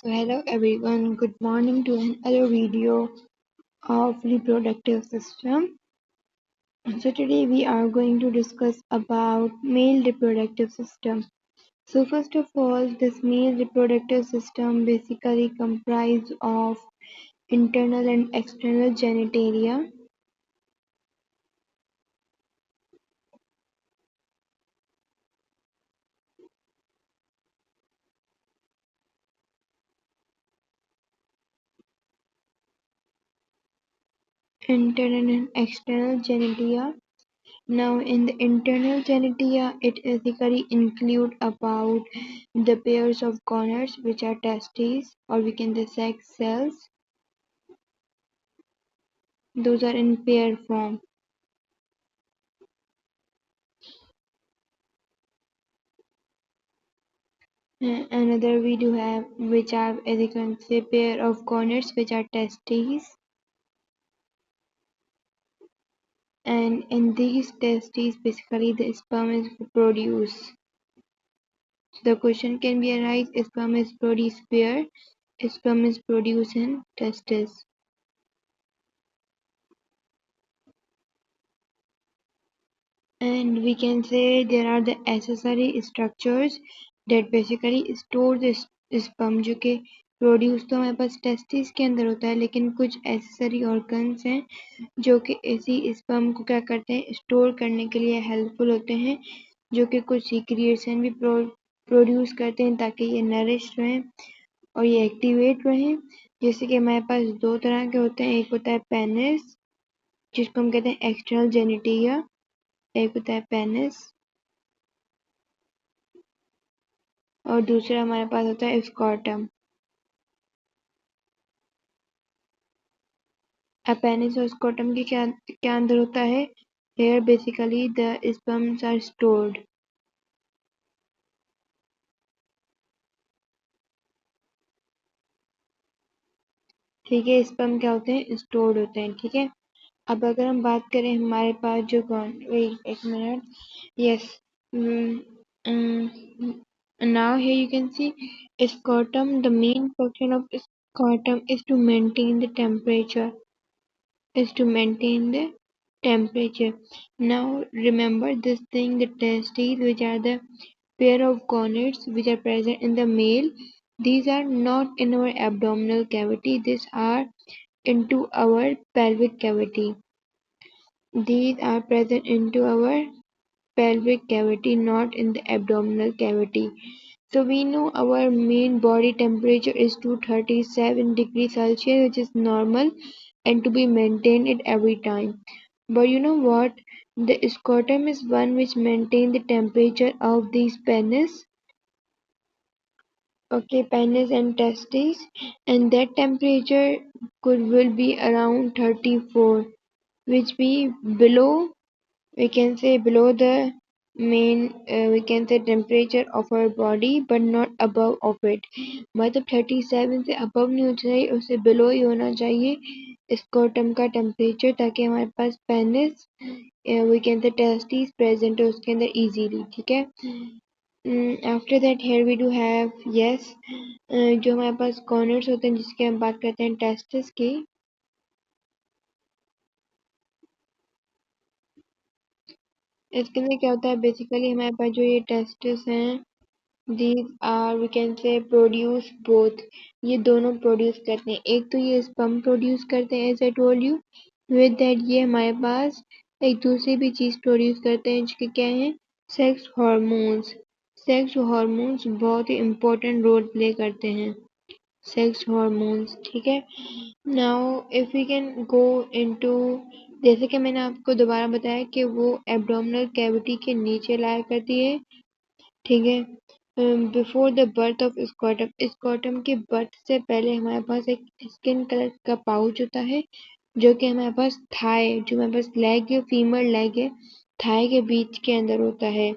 So hello everyone, good morning to another video of reproductive system. So today we are going to discuss about male reproductive system. So first of all, this male reproductive system basically comprised of internal and external genitalia. Internal and external genitalia. Now in the internal genitalia, it basically include about the pairs of gonads which are testes or we can say sex cells. Those are in pair form. Another we do have which are as you can say pair of gonads which are testes, and in these testes basically the sperm is produced. So the question can be arise, sperm is produced where? Sperm is produced in testes. And we can say there are the accessory structures that basically store the sperm जो कि produce तो हमारे पास testis के अंदर होता है, लेकिन कुछ एसेसरी ऑर्गन्स हैं जो कि इसी स्पर्म को क्या करते हैं, स्टोर करने के लिए हेल्पफुल होते हैं, जो कि कुछ सीक्रिएशन भी प्रोड्यूस करते हैं ताकि ये नरिश रहें और ये एक्टिवेट रहें। जैसे कि हमारे पास दो तरह के होते हैं, एक होता है पेनिस जिसको हम कहते हैं एक्सटर्नल जेनिटिया, एक होता है पेनिस और दूसरा हमारे पास होता है स्कॉटम। पेनिस और स्कॉटम के क्या अंदर होता है, here basically the sperms are stored. ठीक है, स्पर्म क्या होते हैं, स्टोर्ड होते हैं। ठीक है, अब अगर हम बात करें हमारे पास जो एक minute, yes, now here you can see scrotum. The main function of scrotum is to maintain the temperature. Now remember this thing: the testes, which are the pair of gonads which are present in the male, these are not in our abdominal cavity. These are into our pelvic cavity. These are present into our pelvic cavity, not in the abdominal cavity. So we know our main body temperature is 237 degrees Celsius, which is normal and to be maintained at every time. But you know what? The scrotum is one which maintains the temperature of these penis, okay, penis and testes, and that temperature will be around 34, which be below, we can say below the main we can say temperature of our body but not above of it. मतलब 37 से above नहीं होना चाहिए, उससे below ही होना चाहिए scrotum का temperature, ताकि हमारे पास penis we can say testes present है उसके अंदर easily. ठीक है, after that here we do have, yes, जो हमारे पास कॉर्नर्स होते हैं जिसकी हम बात करते हैं टेस्टिस की। इसके अंदर क्या होता है, बेसिकली हमारे पास जो ये टेस्टिस हैं, these are we can say produce both, ये दोनों प्रोड्यूस करते हैं। एक तो ये स्पर्म प्रोड्यूस करते हैं as I told you, with that ये हमारे पास एक दूसरी भी चीज प्रोड्यूस करते हैं जिसके क्या है, सेक्स हार्मोन्स। सेक्स हार्मोन्स बहुत ही इम्पोर्टेंट रोल प्ले करते हैं, सेक्स हार्मोन्स। ठीक है, now if we can go into, जैसे कि मैंने आपको दोबारा बताया कि वो एब्डोमिनल कैविटी के नीचे लाया करती है। ठीक है, before the birth of scrotum के बर्थ से पहले हमारे पास एक स्किन कलर का पाउच होता है जो कि हमारे पास थाई, जो हमारे पास लेग है, फीमेल लेग है, थाई के बीच के अंदर होता है।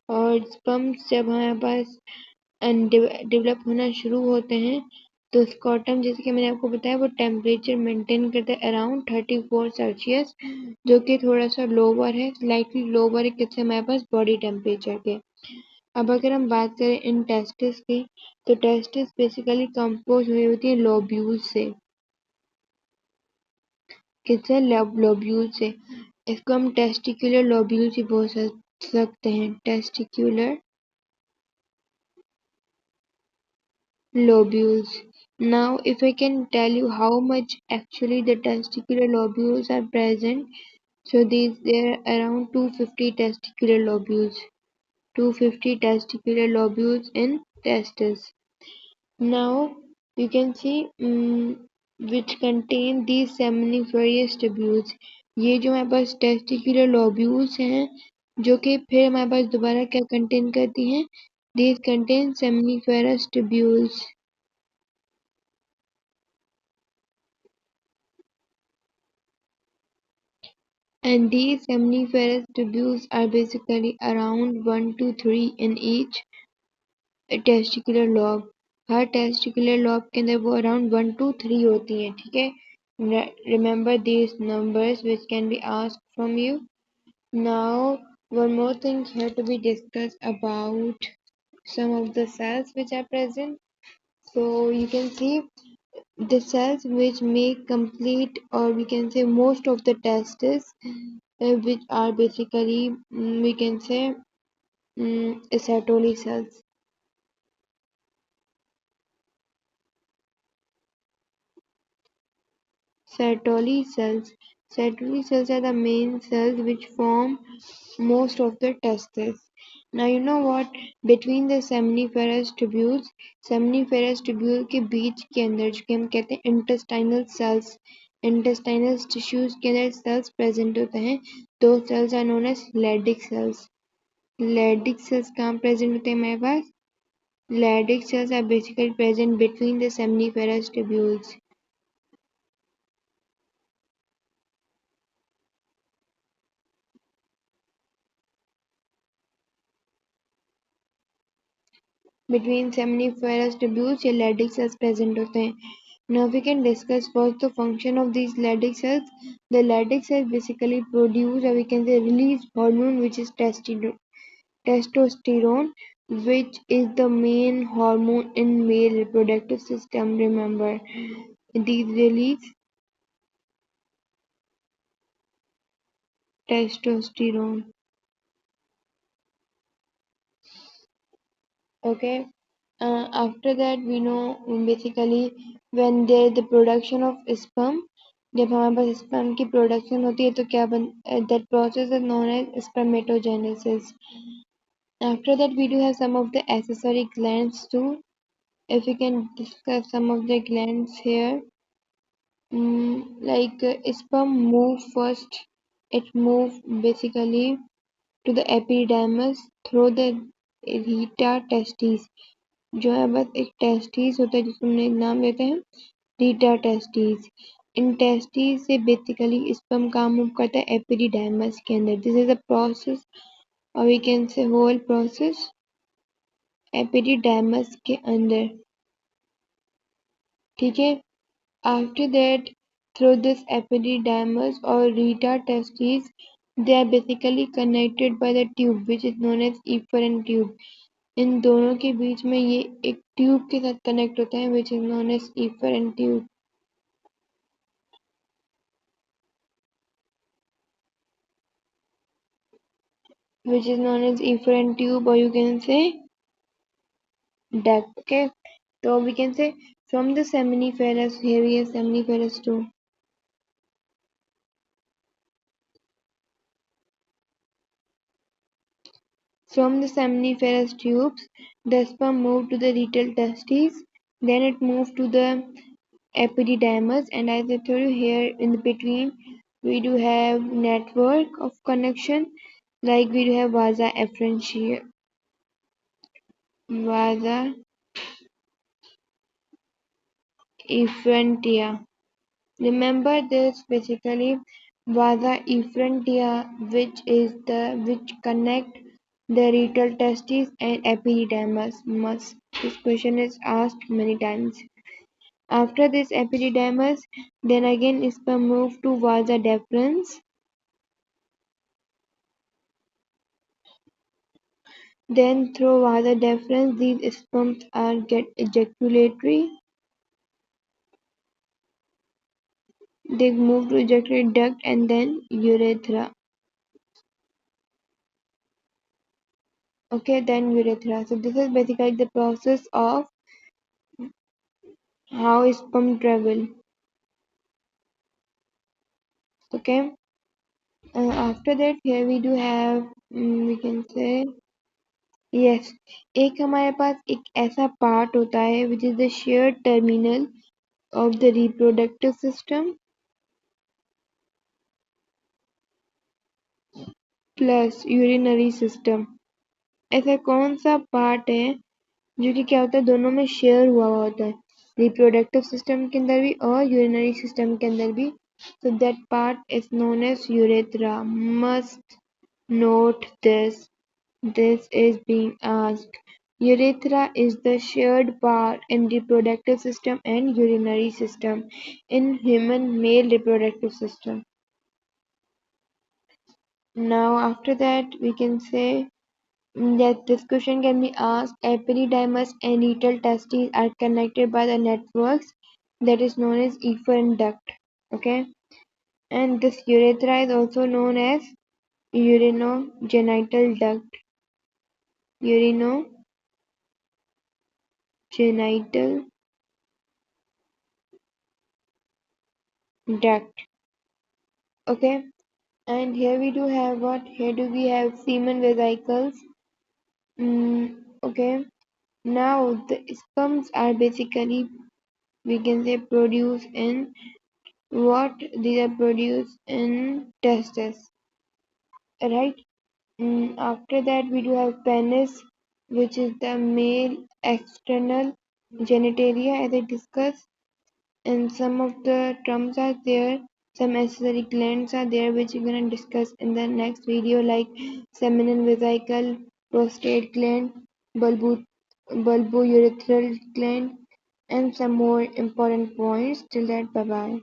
और स्पर्म्स जब हमारे पास डेवलप होना शुरू होते हैं तो स्कॉटम, जैसे कि मैंने आपको बताया, वो टेम्परेचर मेंटेन करता है अराउंड 34 सेल्सियस, जो कि थोड़ा सा लोअर है, स्लाइटली लोअर है किससे, हमारे पास बॉडी टेम्परेचर के। अब अगर हम बात करें इन टेस्टिस की, तो टेस्टिस बेसिकली कंपोज हुई होती है लोब्यूल से। किससे? लोब्यूल से। इसको हम टेस्टिकुलर लोब्यूल भी बोल सकते हैं, testicular lobules. Now, if I can tell you how much actually the testicular lobules are present, so there are around 250 testicular lobules. 250 testicular lobules in testes. Now, you can see which contain these seminiferous tubules. ये जो हमारे पास testicular lobules हैं, जो कि फिर हमारे पास दोबारा क्या contain करती हैं? These contain seminiferous tubules. And these seminiferous tubules are basically around 1 to 3 in each testicular lobe. Her testicular lobe के अंदर वो around 1 to 3 होती हैं, ठीक है? Remember these numbers which can be asked from you. Now, one more thing here to be discussed about some of the cells which are present. So you can see the cells which make complete, or we can say most of the testes, which are basically we can say Sertoli cells. Sertoli cells. Sertoli cells are the main cells which form most of the testes. Now you know what? Between the seminiferous tubule के बीच के अंदर जो कि हम कहते हैं intestinal cells, intestinal tissues के अंदर cells present होते हैं. Those cells are known as Leydig cells. Leydig cells कहाँ present होते हैं हमारे पास? Leydig cells are basically present between the seminiferous tubules. Between seminiferous tubules या Leydig cells present होते हैं. Now we can discuss first the function of these Leydig cells. The Leydig cells basically produce, or we can say release hormone, which is testosterone, which is the main hormone in male reproductive system. Remember, these release testosterone. Okay. After that, we know basically when there is the production of sperm, जब हमारे पास sperm की production होती है तो क्या that process is known as spermatogenesis. After that, we do have some of the accessory glands too. If we can discuss some of the glands here, like sperm move first. It move basically to the epidermis through the reta testes. जो है बस एक testis होता है जिसको हम एक नाम देते हैं रीटा टेस्टिस. इन टेस्टिस से बेसिकली स्पर्म काम मूव करता है एपिडिडाइमस के अंदर. दिस इज अ प्रोसेस, और we can say whole process epididymis के अंदर, ठीक है. After that, through this epididymis और rete testis, they are basically connected by the tube which is known as efferent tube. इन दोनों के बीच में ये एक ट्यूब के साथ कनेक्ट होता है which is known as efferent tube. Which is known as efferent tube, or you can say duct. Okay, so we can say from the seminiferous, here we have seminiferous too. From the seminiferous tubes, the sperm moved to the retail testes, then it moved to the epididymis, and as I told you here in the between, we do have network of connection, like we do have vasa efferentia, vasa efferentia. Remember this basically vasa efferentia, which connect the retail testes and epididymis. This question is asked many times. After this epididymis, then again sperm move to vasa deferens. Then through vas deferens, these sperms are get ejaculatory. They move to ejaculatory duct and then urethra. Okay, then urethra. So this is basically the process of how sperm travel. Okay. After that, here we do have we can say yes. एक हमारे पास एक ऐसा part होता है which is the shared terminal of the reproductive system plus urinary system. ऐसा कौन सा part है जो कि क्या होता है दोनों में शेयर हुआ होता है रिप्रोडक्टिव सिस्टम के अंदर भी और यूरिनरी सिस्टम के अंदर भी so that part is known as urethra. Must note this. This is being asked. Urethra is the shared part in reproductive system and urinary system in human male reproductive system. Now after that we can say that this question can be asked. Epididymis and retial testes are connected by the networks that is known as efferent duct. Okay, and this urethra is also known as urinogenital duct. Urinogenital duct. Okay, and here we do have what? Here do we have semen vesicles. Okay, now the sperms are basically we can say produced in what these are produced in testes, right? After that we do have penis, which is the male external genitalia as I discussed, and some of the terms are there, some accessory glands are there which we're gonna discuss in the next video like seminal vesicle, prostate gland, bulbourethral gland, and some more important points. Till that, bye bye.